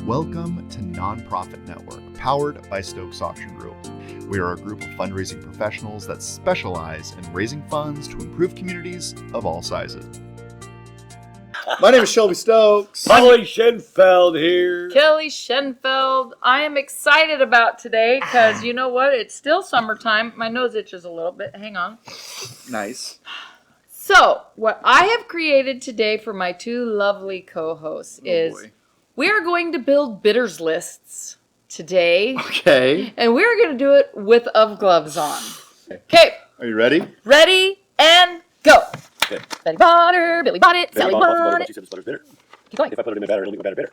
Welcome to Nonprofit Network, powered by Stokes Auction Group. We are a group of fundraising professionals that specialize in raising funds to improve communities of all sizes. My name is Shelby Stokes. Holly Schenfeld here. Kelly Schenfeld. I am excited about today because you know what? It's still summertime. My nose itches a little bit. Hang on. Nice. So, what I have created today for my two lovely co-hosts is we are going to build bitters lists today. Okay. And we're going to do it with of gloves on. Okay. Are you ready? Ready and go. Okay. Betty bought her, Billy bought it, Sally bought it. She said this butter's bitter. Keep going. If I put it in a batter, it'll make my batter bitter.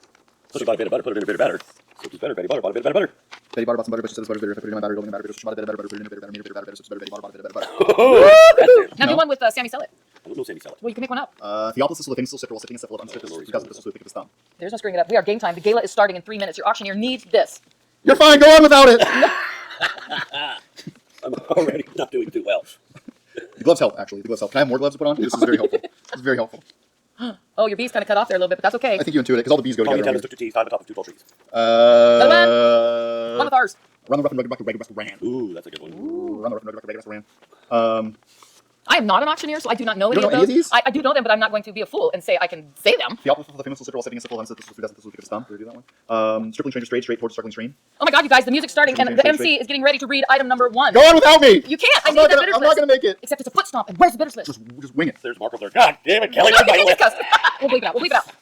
So she bought a bit of butter, put it in a bit of batter. So it's better. Betty bought a bit of butter. Betty bought a bought some butter, but she said this butter's bitter. If I put it in my batter, it'll make my batter bitter. So she bought a bit of butter, put it in a bit of butter, made a bit of butter, so it's better. Betty bought a bit of butter. Now do one with Sammy Sell It. I don't know Sandy Sell it. Well, you can make one up. Theopolis living, still sick, sitting, encephalo, unstripped, because of this, pick up his thumb. There's no screwing it up. We are game time. The gala is starting in 3 minutes. Your auctioneer needs this. You're fine, go on without it! I'm already not doing too well. The gloves help, actually. The gloves help. Can I have more gloves to put on? This is very helpful. This is very helpful. Oh, your bee's kind of cut off there a little bit, but that's okay. I think you intuit it, because all the bees go Call me together. tennis, took 2 teeth, tied on top of 2 tall trees. One with ours. Run the rough and rugged Western ran. Ooh, that's a good one. Run the rough and rugged Western ran. I am not an auctioneer, so I do not know You don't know any of these? I do know them, but I'm not going to be a fool and say I can say them. Theopolis of the famous solicitor while sitting encephalo, unstripped, this was pick up his thumb. Did we do that one? Stripling stranger straight towards circling stream. Oh my God, you guys, the music's starting, and the MC is getting ready to read item number 1. Go on without me! You can't. I'm not gonna make it. Except it's a foot stomp, and where's the bitters list? Just wing it. There's Marco there. God damn it, Kelly. Okay, Everybody just cuss. We'll bleep it out. We'll bleep it out.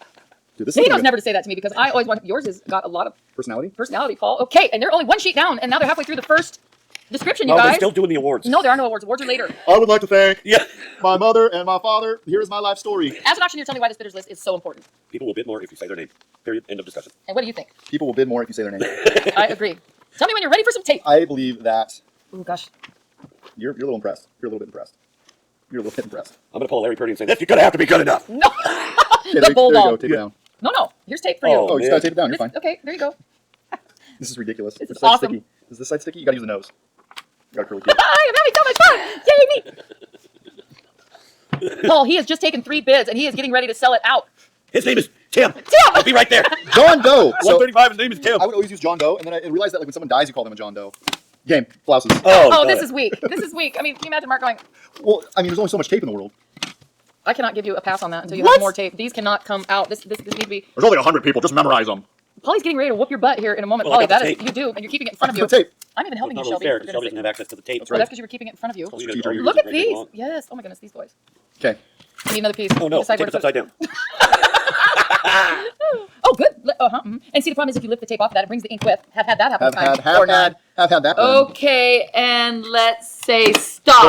Dude, this He is knows like never to say that to me because I always want. Yours has got a lot of personality. personality, Paul. Okay, and they're only one sheet down, and now they're halfway through the first description, you No, they're guys. still doing the awards. No, there are no awards. Awards are later. I would like to thank Yeah. my mother and my father. Here is my life story. As an auctioneer, tell me why this bitters list is so important. People will bid more if you say their name. Period. End of discussion. And what do you think? People will bid more if you say their name. I agree. Tell me when you're ready for some tape. I believe that Oh gosh. you're a little impressed. You're a little bit impressed. You're a little bit impressed. I'm going to pull a Larry Purdy and say, this, you're going to have to be good enough. No. Okay, The there you bulldog. go. Take it down. No. Here's tape for you. Oh, you just gotta tape it down. You're fine. Okay, there you go. This is ridiculous. This is side's awesome. Sticky. Is this side sticky? You gotta use the nose. You gotta curly it. I am having so much fun. Yay me. Paul, he has just taken 3 bids and he is getting ready to sell it out. His name is Tim. Tim! I'll be right there. John Doe. So 135, his name is Tim. I would always use John Doe, and then I realized that like when someone dies, you call them a John Doe. Game. Blouses. Oh, got this it. is weak. This is weak. I mean, can you imagine Mark going, Well, I mean, there's only so much tape in the world. I cannot give you a pass on that until you What? have more tape. These cannot come out. This need to be. There's only 100 people. Just memorize them. Paulie's getting ready to whoop your butt here in a moment. Well, I Paulie, got that the is, tape. you do, and you're keeping it in front of The you. tape. I'm even helping It's you, not really Shelby. fair for because goodness Shelby doesn't sake. have access to the tape. That's Well, right. that's because you were keeping it in front of you. So Strategic. you Look at make it these. long. Yes. Oh my goodness, these boys. Okay. I need another piece. Oh no, Decide tape where it to upside put- down. Oh, good. And see, the problem is if you lift the tape off of that, it brings the ink with. Have had that happen Have time. had that. Okay, and let's say stop.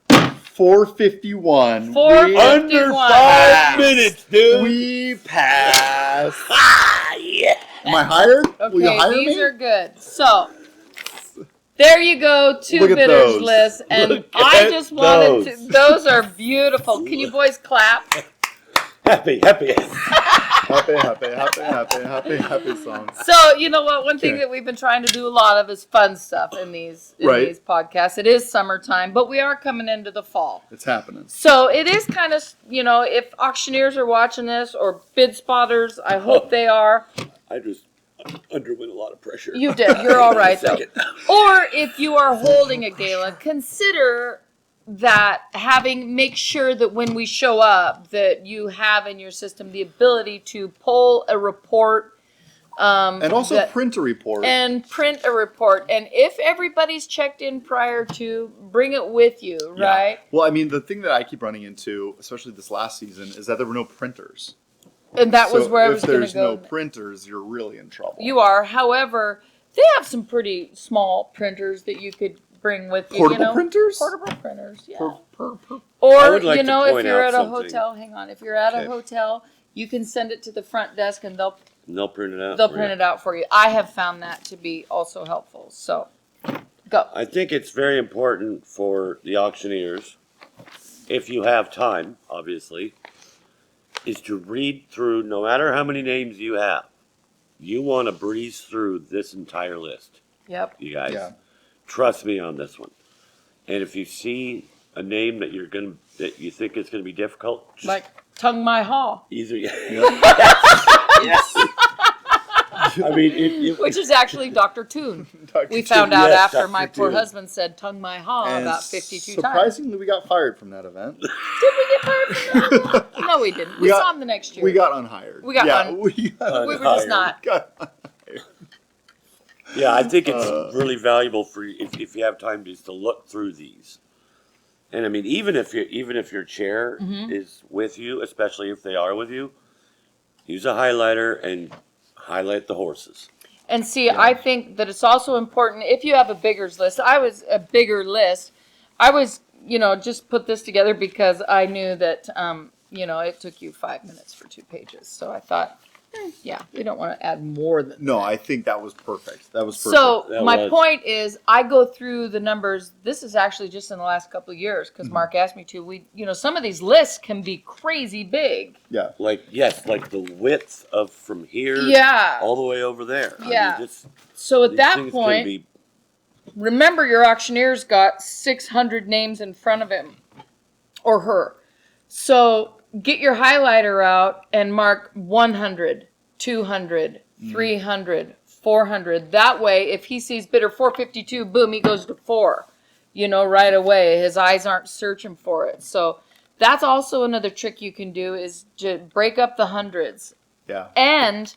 Boom. 451. 451. Under 5 minutes, dude. We pass. Yeah. Am I hired? Will you Okay, hire these me? are good. So, there you go, 2 Look at bitters those. lists, and Look I at just wanted to. those. Those are beautiful. Can you boys clap? Happy. Happy songs. So you know what? One thing Okay. that we've been trying to do a lot of is fun stuff in these Right. these podcasts. It is summertime, but we are coming into the fall. It's happening. So it is kind of, if auctioneers are watching this or bid spotters, I hope they are. I just underwent a lot of pressure. You did. You're all right though. Second. Or if you are holding a gala, consider that make sure that when we show up that you have in your system the ability to pull a report And also that- print a report. and print a report. And if everybody's checked in prior to, bring it with you, right? Well, I mean, the thing that I keep running into, especially this last season, is that there were no printers. And that was So where I was if going to there's go. no printers, you're really in trouble. You are. However, they have some pretty small printers that you could bring with you. Portable printers? Portable printers, yeah. I Or, would like to if point you're out at a something. hotel, hang on. If you're at Okay. a hotel, you can send it to the front desk and they'll And they'll print it out. print it out for you. I have found that to be also helpful. So, go. I think it's very important for the auctioneers, if you have time, obviously, is to read through, no matter how many names you have, you want to breeze through this entire list, Yep. you guys. Yeah. Trust me on this one. And if you see a name that that you think is gonna be difficult, just Like Tongue My Haw. either Yeah. yes. I mean, it Which is actually Dr. Toon. Dr. We Toon, found out yes, after Dr. my poor Toon. husband said tongue my ha And about 52 times. surprisingly, we got fired from that event. Did we get fired from that? No, we didn't. We got- saw him the next year. We got unhired. We got yeah, un- we got We were just unhired. not. got Yeah, I think it's really valuable for you if you have time just to look through these. And I mean, even if your chair Mm-hmm. is with you, especially if they are with you, use a highlighter and highlight the horses. And see, I think that it's also important if you have a bigger list. I was just put this together because I knew that, it took you 5 minutes for 2 pages. So I thought, we don't want to add more than No, that. I think that was perfect. That was perfect. So That my was. point is, I go through the numbers. This is actually just in the last couple of years because Mm-hmm. Mark asked me to. Some of these lists can be crazy big. yeah. Like the width of from here Yeah. all the way over there. Yeah. I mean, just, So at these that things can point, be- remember your auctioneer's got 600 names in front of him or her. So get your highlighter out and mark 100, 200, 300, 400. That way, if he sees bidder 452, boom, he goes to 4, right away. His eyes aren't searching for it. So that's also another trick you can do is to break up the hundreds. Yeah. And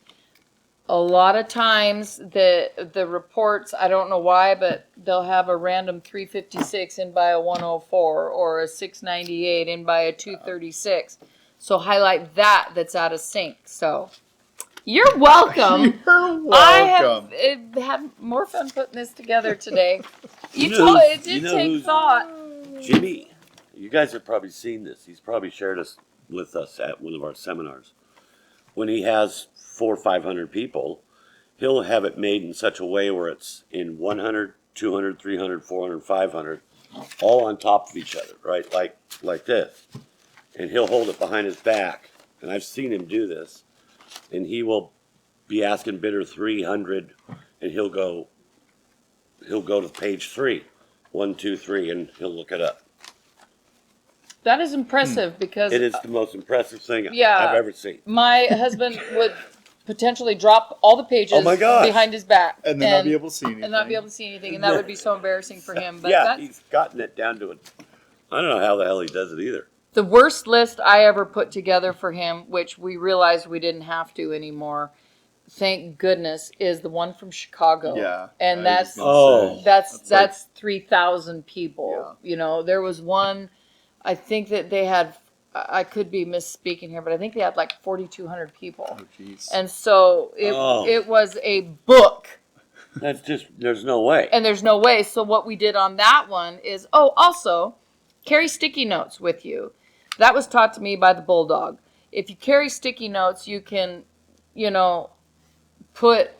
a lot of times the reports, I don't know why, but they'll have a random 356 in by a 104 or a 698 in by a 236. So highlight that's out of sync. So you're welcome. You're welcome. I have had more fun putting this together today. You know It who's- did you know take who's- thought. Jimmy, you guys have probably seen this. He's probably shared this with us at one of our seminars. When he has 400 or 500 people, he'll have it made in such a way where it's in 100, 200, 300, 400, 500, all on top of each other, right? Like this. And he'll hold it behind his back. And I've seen him do this. And he will be asking bidder 300, and he'll go to page 3. 1, 2, 3, and he'll look it up. That is impressive because It is the most impressive thing Yeah. I've ever seen. my husband would potentially drop all the pages Oh my gosh. behind his back And then not be able to see anything. and not be able to see anything, and that would be so embarrassing for him. But Yeah, that's he's gotten it down to it. I don't know how the hell he does it either. the worst list I ever put together for him, which we realized we didn't have to anymore. Thank goodness, is the one from Chicago. Yeah. and I that's was gonna Oh. say. that's like- 3,000 people. There was one. I think that they had. I could be misspeaking here, but I think they had like 4,200 people. Oh, jeez. And so Oh. it was a book, That's just, there's no way. and there's no way. So what we did on that one is, also carry sticky notes with you. That was taught to me by the Bulldog. If you carry sticky notes, you can, put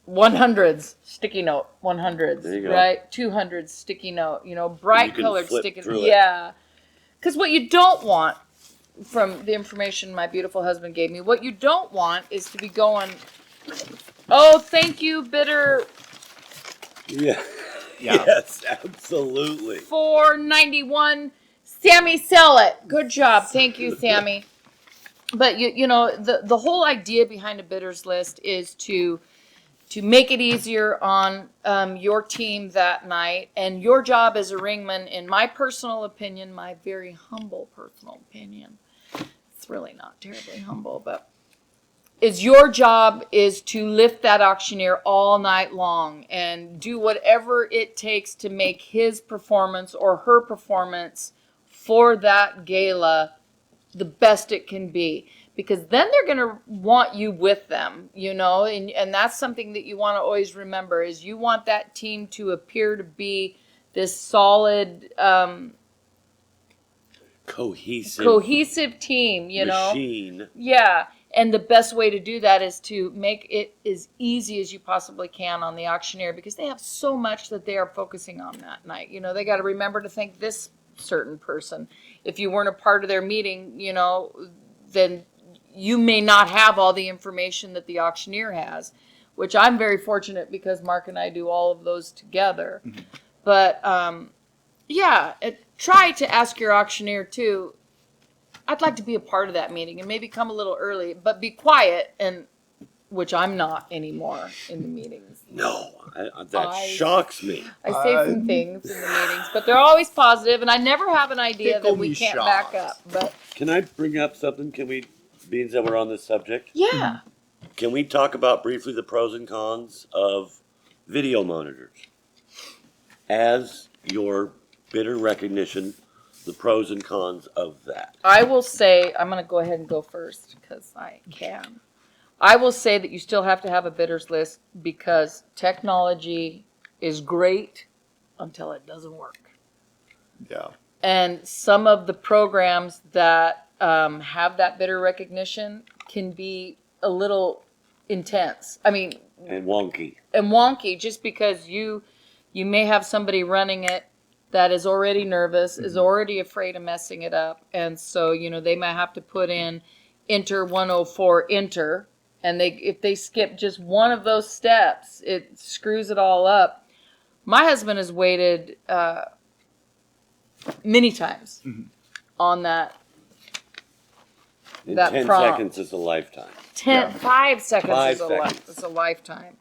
100s sticky note, 100s, There you go. right? 200s sticky note, bright You can colored flip sticky through it. Yeah. Because what you don't want, from the information my beautiful husband gave me, what you don't want is to be going, oh, thank you, bidder Yeah. Yeah. Yes, absolutely. 491. Sammy, sell it. Good job. Thank you, Sammy. But the whole idea behind a bidders list is to make it easier on your team that night, and your job as a ringman, in my personal opinion, my very humble personal opinion, it's really not terribly humble, but is your job is to lift that auctioneer all night long and do whatever it takes to make his performance or her performance for that gala the best it can be. Because then they're going to want you with them, and that's something that you want to always remember is you want that team to appear to be this solid, cohesive team, machine. Yeah. And the best way to do that is to make it as easy as you possibly can on the auctioneer, because they have so much that they are focusing on that night. They got to remember to thank this certain person. If you weren't a part of their meeting, then you may not have all the information that the auctioneer has, which I'm very fortunate because Mark and I do all of those together. Mm-hmm. But try to ask your auctioneer too, I'd like to be a part of that meeting, and maybe come a little early, but be quiet and which I'm not anymore in the meetings. No, that shocks me. I say some things in the meetings, but they're always positive, and I never have an idea that we can't back up. But Can I bring up something? Being that we're on this subject, yeah, can we talk about briefly the pros and cons of video monitors as your bidder recognition? The pros and cons of that. I will say, I'm going to go ahead and go first because I can. I will say that you still have to have a bidders list because technology is great until it doesn't work. Yeah. And some of the programs that have that bidder recognition can be a little intense. I mean, And wonky. just because you may have somebody running it that is already nervous, is already afraid of messing it up. And so, they might have to put in enter 104 enter. And if they skip just one of those steps, it screws it all up. My husband has waited many times on that. And That 10 prompt. seconds is a lifetime. 5 seconds 5 is seconds. is a lifetime.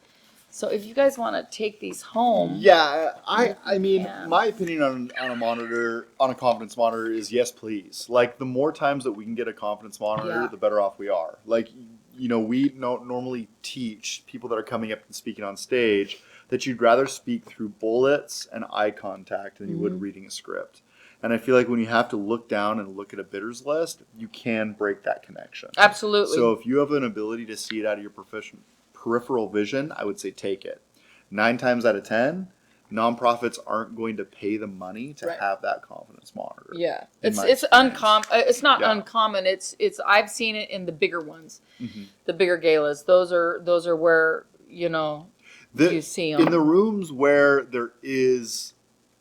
So if you guys want to take these home, Yeah, I mean, Yeah. my opinion on a monitor, on a confidence monitor is yes, please. Like, the more times that we can get a confidence monitor, Yeah. the better off we are. Like, we don't normally teach people that are coming up and speaking on stage that you'd rather speak through bullets and eye contact than you would reading a script. And I feel like when you have to look down and look at a bidder's list, you can break that connection. absolutely. So if you have an ability to see it out of your peripheral vision, I would say take it. 9 times out of 10, nonprofits aren't going to pay the money to Right. have that confidence monitor. Yeah, in it's my uncommon. It's not Yeah. uncommon. It's I've seen it in the bigger ones, Mhm. the bigger galas. Those are where you see them. In the rooms where there is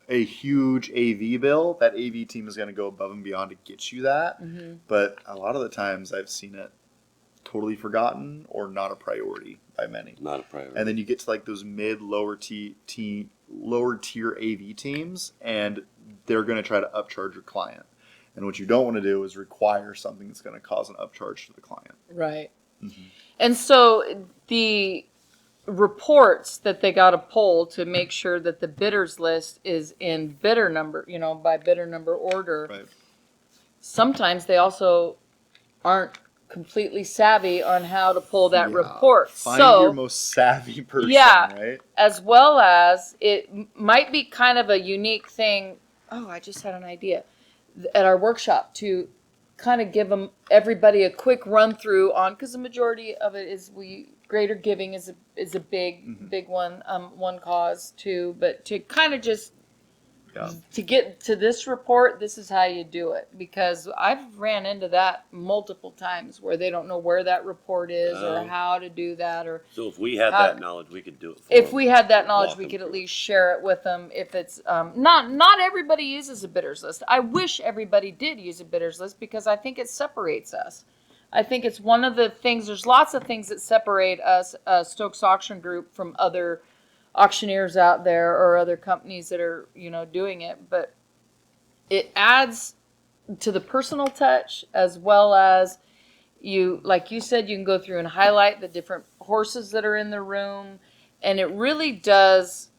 a huge AV bill, that AV team is going to go above and beyond to get you that. Mm-hmm. But a lot of the times I've seen it totally forgotten or not a priority by many. Not a priority. And then you get to like those lower tier AV teams, and they're going to try to upcharge your client. And what you don't want to do is require something that's going to cause an upcharge to the client. Right. And so the reports that they got to pull to make sure that the bidders list is in bidder number, by bidder number order. Right. Sometimes they also aren't completely savvy on how to pull that Yeah. report. Find So your most savvy person, Yeah. right? as well as it might be kind of a unique thing. Oh, I just had an idea at our workshop to kind of give everybody a quick run through on, because the majority of it is greater giving is a big one, one cause too, but to kind of just Yeah. to get to this report, this is how you do it, because I've ran into that multiple times where they don't know where that report is or Oh. how to do that, or So if we had How- that knowledge, we could do it for if them. we had that knowledge, Walk we them could at through it. least share it with them. If it's not everybody uses a bidders list. I wish everybody did use a bidders list because I think it separates us. I think it's one of the things. There's lots of things that separate us, Stokes Auction Group, from other auctioneers out there or other companies that are doing it. But it adds to the personal touch, as well as like you said, you can go through and highlight the different horses that are in the room, and it really does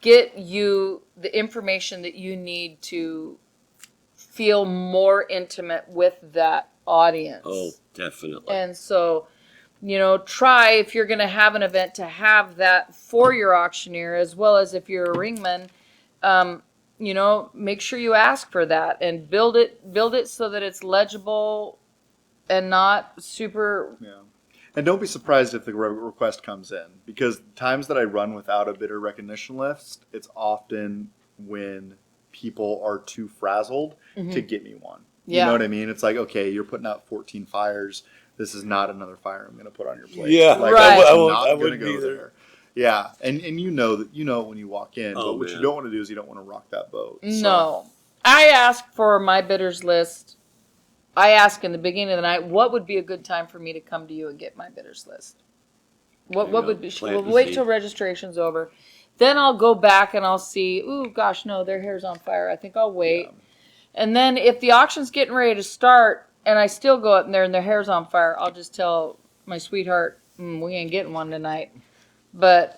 get you the information that you need to feel more intimate with that audience. Oh, definitely. And so, try, if you're going to have an event, to have that for your auctioneer, as well as if you're a ringman, make sure you ask for that and build it so that it's legible and not super. Yeah. And don't be surprised if the request comes in, because times that I run without a bidder recognition list, it's often when people are too frazzled to get me one. You Yeah. know what I mean? It's like, okay, you're putting out 14 fires. This is not another fire I'm going to put on your plate. Yeah, like, Right. I'm I not wouldn't gonna go either. there. Yeah, and you know that when you walk in. Oh, but what you man. don't want to do is you don't want to rock that boat. So- No. I ask for my bidders list. I ask in the beginning of the night, what would be a good time for me to come to you and get my bidders list? What There you would go. be? Plant We'll the wait seed. till registration's over. Then I'll go back and I'll see, ooh, gosh, no, their hair's on fire. I think I'll wait. Yeah. And then if the auction's getting ready to start and I still go up in there and their hair's on fire, I'll just tell my sweetheart, we ain't getting one tonight. But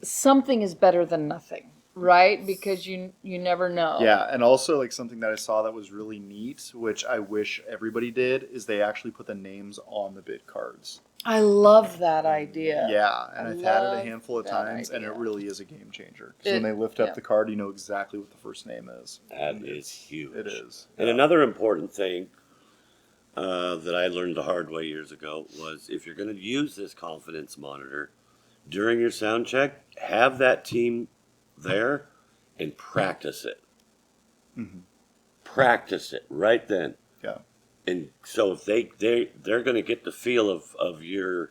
something is better than nothing, right? Because you never know. Yeah, and also like something that I saw that was really neat, which I wish everybody did, is they actually put the names on the bid cards. I love that idea. Yeah, and I've had it a love handful of that times, and idea. it really is a game changer. Because when they lift yeah. up the card, you know exactly what the first name is. That is huge. It is. And another important thing that I learned the hard way years ago was if you're going to use this confidence monitor during your sound check, have that team there and practice it. Mm-hmm. Practice it right then. Yeah. And so if they're going to get the feel of your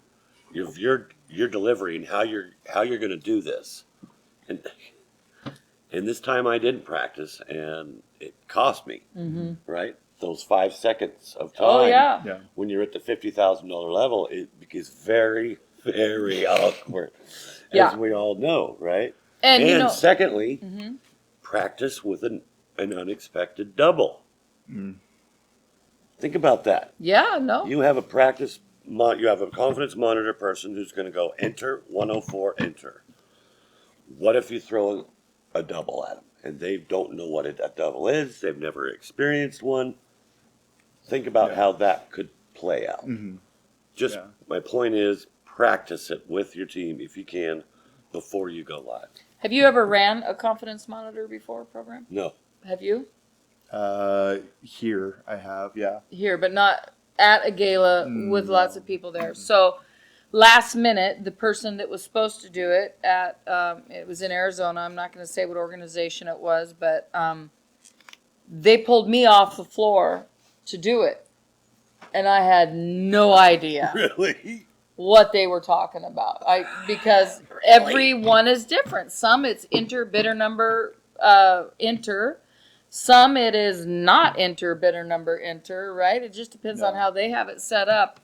delivery and how you're going to do this. And this time I didn't practice, and it cost me, right? Those 5 seconds of time. Oh yeah. Yeah. When you're at the $50,000 level, it becomes very, very awkward, Yeah. as we all know, right? And you know, secondly, practice with an unexpected double. Think about that. yeah, no. You have a you have a confidence monitor person who's going to go enter 104, enter. What if you throw a double at them and they don't know what a double is? They've never experienced one. Think about how that could play out. Mm-hmm. Just Yeah. my point is practice it with your team if you can before you go live. Have you ever ran a confidence monitor before program? No. Have you? Here I have, yeah. Here, but not at a gala with lots of people there. So last minute, the person that was supposed to do it at, it was in Arizona. I'm not going to say what organization it was, but they pulled me off the floor to do it. And I had no idea Really? what they were talking about. Because every one is different. Some it's enter, bidder number, enter. Some it is not enter, bidder number, enter, right? It just depends on how they have it set up.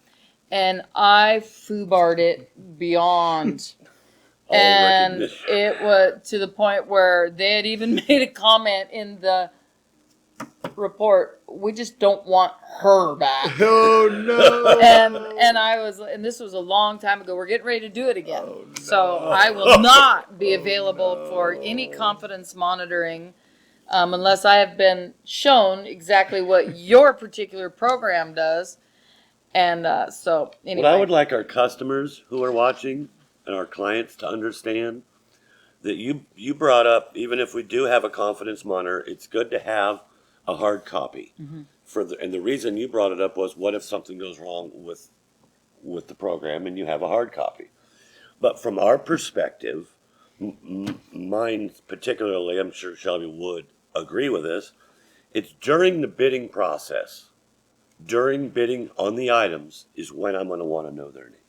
And I foobarred it beyond. And recognition. it was to the point where they had even made a comment in the report, we just don't want her back. Oh no! And I was, and this was a long time ago. We're getting ready to do it again. So I will not be available for any confidence monitoring unless I have been shown exactly what your particular program does. And so anyway. What I would like our customers who are watching and our clients to understand that you brought up, even if we do have a confidence monitor, it's good to have a hard copy. And the reason you brought it up was, what if something goes wrong with the program and you have a hard copy? But from our perspective, mine particularly, I'm sure Shelby would agree with this, it's during the bidding process, during bidding on the items, is when I'm going to want to know their name.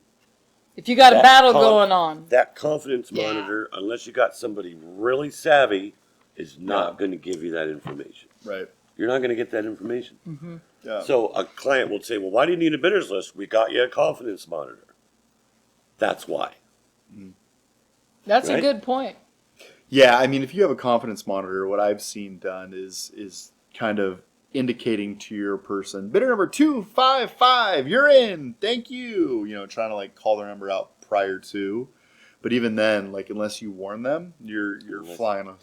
If you got a That battle con- going on. That confidence monitor, unless you got somebody really savvy, is not going to give you that information. Right. You're not going to get that information. Yeah. So a client will say, well, why do you need a bidders list? We got you a confidence monitor. That's why. That's a Right? good point. Yeah, I mean, if you have a confidence monitor, what I've seen done is kind of indicating to your person, bidder number 255, you're in, thank you. You know, trying to like call their number out prior to. But even then, like unless you warn them, you're flying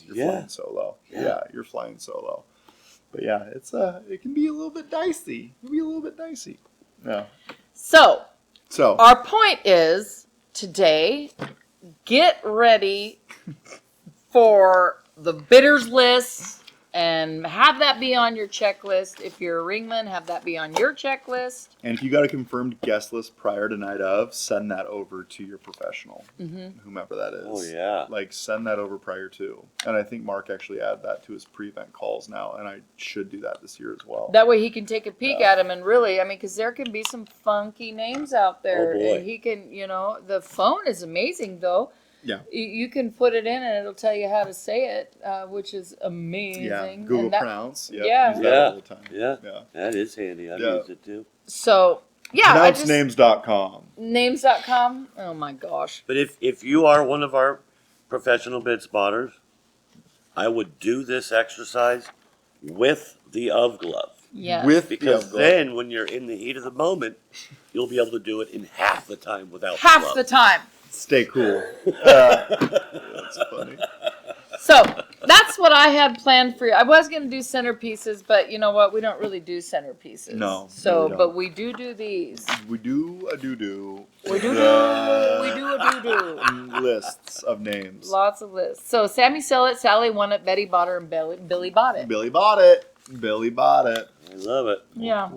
solo. Yeah. You're flying solo. But yeah, it can be a little bit dicey. Yeah. So So our point is today, get ready for the bidders list and have that be on your checklist. If you're a ringman, have that be on your checklist. and if you got a confirmed guest list prior to night of, send that over to your professional, whomever that is. Oh, yeah. Like send that over prior to. And I think Mark actually added that to his pre-event calls now, and I should do that this year as well. That way he can take a peek at them and really, I mean, because there can be some funky names out there. Oh, boy. And he can, the phone is amazing though. Yeah. You can put it in and it'll tell you how to say it, which is amazing. Yeah. Google And that- Pronounce. Yep, Yeah. use that all the time. Yeah. Yeah. That is handy. I've Yeah. used it too. So, yeah. PronounceNames.com. Names.com. Oh my gosh. But if you are one of our professional bid spotters, I would do this exercise with the glove. Yes. With Because yeah, then, when you're in the heat of the moment, you'll be able to do it in half the time without half glove. the time. stay cool. That's funny. So that's what I had planned for you. I was going to do centerpieces, but you know what? We don't really do centerpieces. No, So, we don't. but we do these. We do a doo-doo. We do The We do a doo-doo. lists of names. Lots of lists. So Sammy Sell It, Sally Won It, Betty Bought Her, and Billy Bought It. Billy bought it. Billy bought it. I love it. Yeah.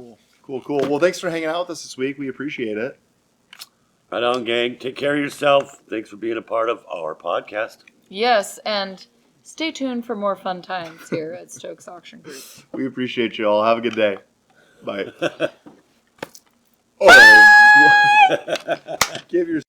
Cool. Well, thanks for hanging out with us this week. We appreciate it. Right on, gang. Take care of yourself. Thanks for being a part of our podcast. Yes, and stay tuned for more fun times here at Stokes Auction Group. We appreciate you all. Have a good day. Bye. Oh, give your